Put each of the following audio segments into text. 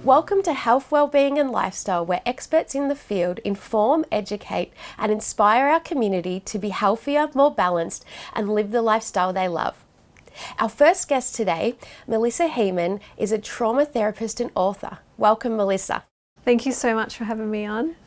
Welcome to Health, Wellbeing and Lifestyle, where experts in the field inform, educate and inspire our community to be healthier, more balanced and live the lifestyle they love. Our first guest today, Melissa Hiemann, is a trauma therapist and author. Welcome, Melissa. Thank you so much for having me on.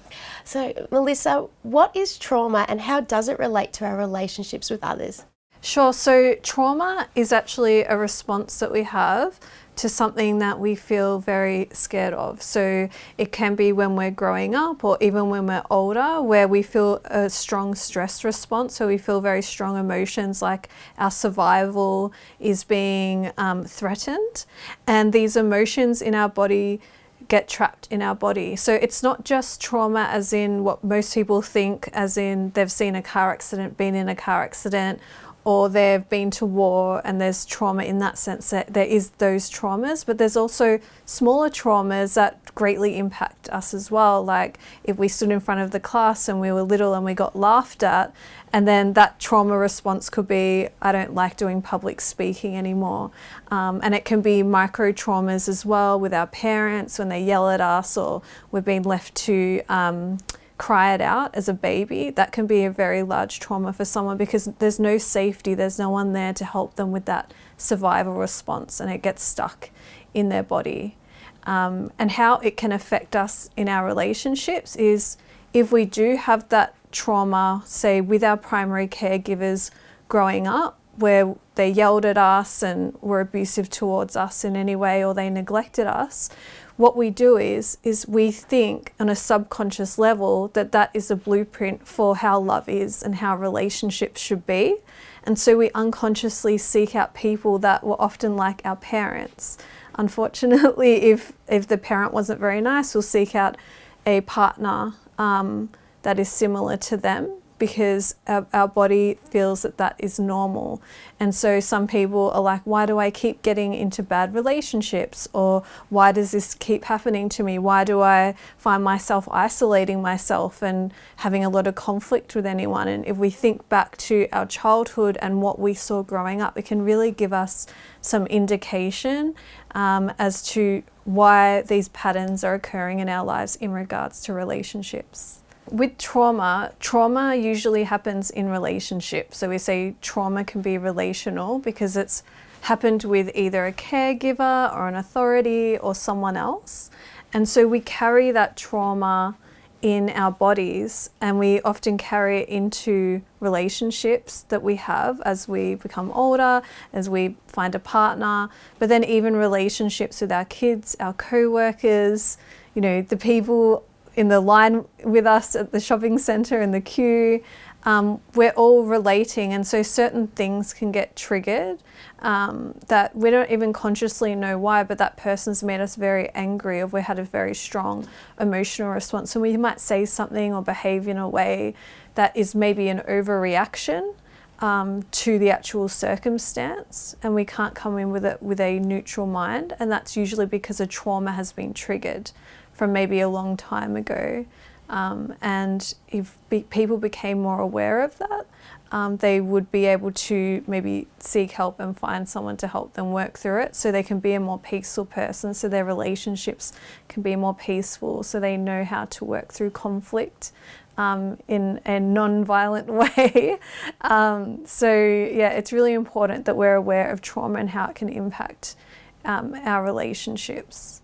So, Melissa, what is trauma and how does it relate to our relationships with others? Sure, so trauma is actually a response that we have to something that we feel very scared of. So it can be when we're growing up or even when we're older, where we feel a strong stress response. So we feel very strong emotions like our survival is being threatened. And these emotions in our body get trapped in our body. So it's not just trauma as in what most people think, as in they've seen a car accident, been in a car accident, or they've been to war and there's trauma in that sense. That there is those traumas, but there's also smaller traumas that greatly impact us as well. Like if we stood in front of the class and we were little and we got laughed at, and then that trauma response could be, I don't like doing public speaking anymore. And it can be micro traumas as well with our parents when they yell at us, or we've been left to cry it out as a baby. That can be a very large trauma for someone because there's no safety, there's no one there to help them with that survival response, and it gets stuck in their body. And how it can affect us in our relationships is if we do have that trauma, say with our primary caregivers growing up, where they yelled at us and were abusive towards us in any way, or they neglected us, what we do is we think on a subconscious level that that is a blueprint for how love is and how relationships should be. And so we unconsciously seek out people that were often like our parents. Unfortunately, if the parent wasn't very nice, we'll seek out a partner that is similar to them, because our body feels that that is normal. And so some people are like, why do I keep getting into bad relationships? Or why does this keep happening to me? Why do I find myself isolating myself and having a lot of conflict with anyone? And if we think back to our childhood and what we saw growing up, it can really give us some indication as to why these patterns are occurring in our lives in regards to relationships. With trauma usually happens in relationships. So we say trauma can be relational because it's happened with either a caregiver or an authority or someone else. And so we carry that trauma in our bodies, and we often carry it into relationships that we have as we become older, as we find a partner, but then even relationships with our kids, our co-workers, the people in the line with us at the shopping centre in the queue. We're all relating, and so certain things can get triggered that we don't even consciously know why, but that person's made us very angry, or we had a very strong emotional response. So we might say something or behave in a way that is maybe an overreaction to the actual circumstance, and we can't come in with it with a neutral mind, and that's usually because a trauma has been triggered from maybe a long time ago. And if people became more aware of that, they would be able to maybe seek help and find someone to help them work through it, so they can be a more peaceful person, so their relationships can be more peaceful, so they know how to work through conflict in a non-violent way. So yeah, it's really important that we're aware of trauma and how it can impact our relationships.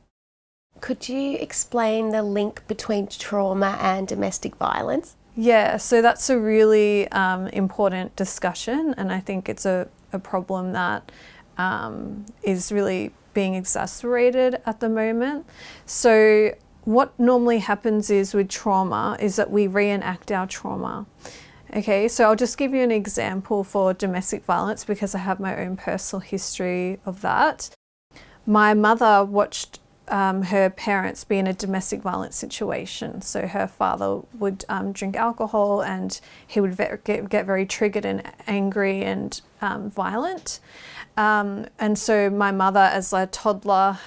Could you explain the link between trauma and domestic violence? Yeah, so that's a really important discussion, and I think it's a problem that is really being exacerbated at the moment. So what normally happens is with trauma is that we reenact our trauma. Okay, so I'll just give you an example for domestic violence because I have my own personal history of that. My mother watched her parents be in a domestic violence situation. So her father would drink alcohol, and he would get very triggered and angry and violent. And so my mother, as a toddler,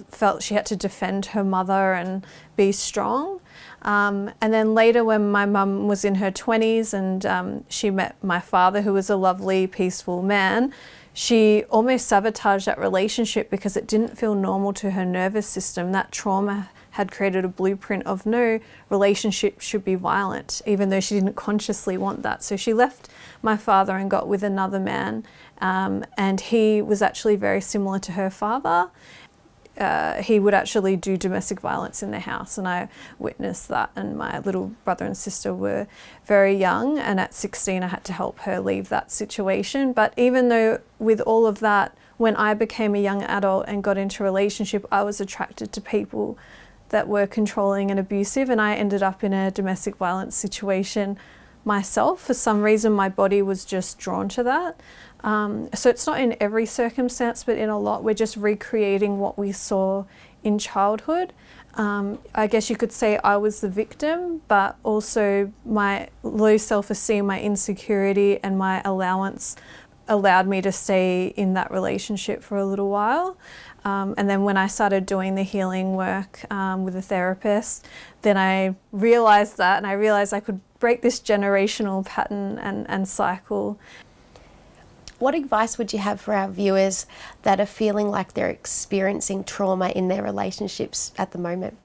felt she had to defend her mother and be strong. And then later, when my mum was in her 20s and she met my father, who was a lovely, peaceful man, she almost sabotaged that relationship because it didn't feel normal to her nervous system. That trauma had created a blueprint of no relationship should be violent, even though she didn't consciously want that. So she left my father and got with another man, and he was actually very similar to her father. He would actually do domestic violence in the house, and I witnessed that. And my little brother and sister were very young, and at 16 I had to help her leave that situation. But even though with all of that, when I became a young adult and got into a relationship, I was attracted to people that were controlling and abusive, and I ended up in a domestic violence situation myself. For some reason, my body was just drawn to that. So it's not in every circumstance, but in a lot, we're just recreating what we saw in childhood. I guess you could say I was the victim, but also my low self-esteem, my insecurity, and my allowance allowed me to stay in that relationship for a little while. And then when I started doing the healing work with a therapist, then I realized that, and I realized I could break this generational pattern and cycle. What advice would you have for our viewers that are feeling like they're experiencing trauma in their relationships at the moment?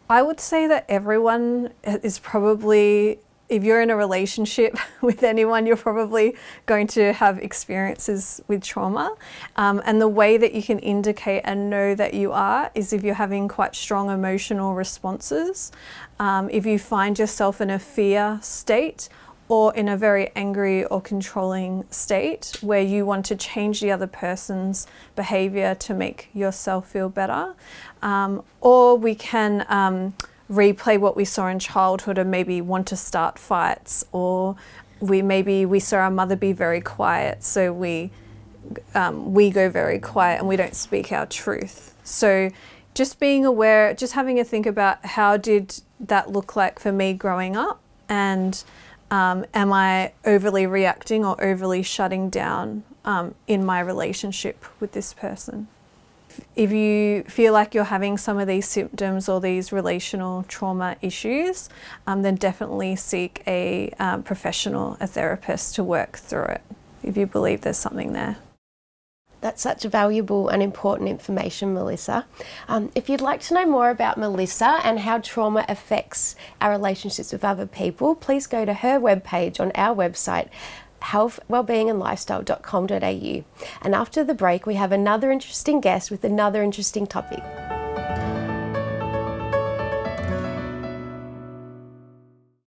I would say that everyone is probably, if you're in a relationship with anyone, you're probably going to have experiences with trauma. And the way that you can indicate and know that you are is if you're having quite strong emotional responses. If you find yourself in a fear state, or in a very angry or controlling state where you want to change the other person's behavior to make yourself feel better. Or we can replay what we saw in childhood and maybe want to start fights, or we saw our mother be very quiet, so we go very quiet and we don't speak our truth. So just being aware, just having a think about how did that look like for me growing up, and am I overly reacting or overly shutting down in my relationship with this person? If you feel like you're having some of these symptoms or these relational trauma issues, then definitely seek a professional, a therapist, to work through it if you believe there's something there. That's such valuable and important information, Melissa. If you'd like to know more about Melissa and how trauma affects our relationships with other people, please go to her webpage on our website, healthwellbeingandlifestyle.com.au. And after the break, we have another interesting guest with another interesting topic.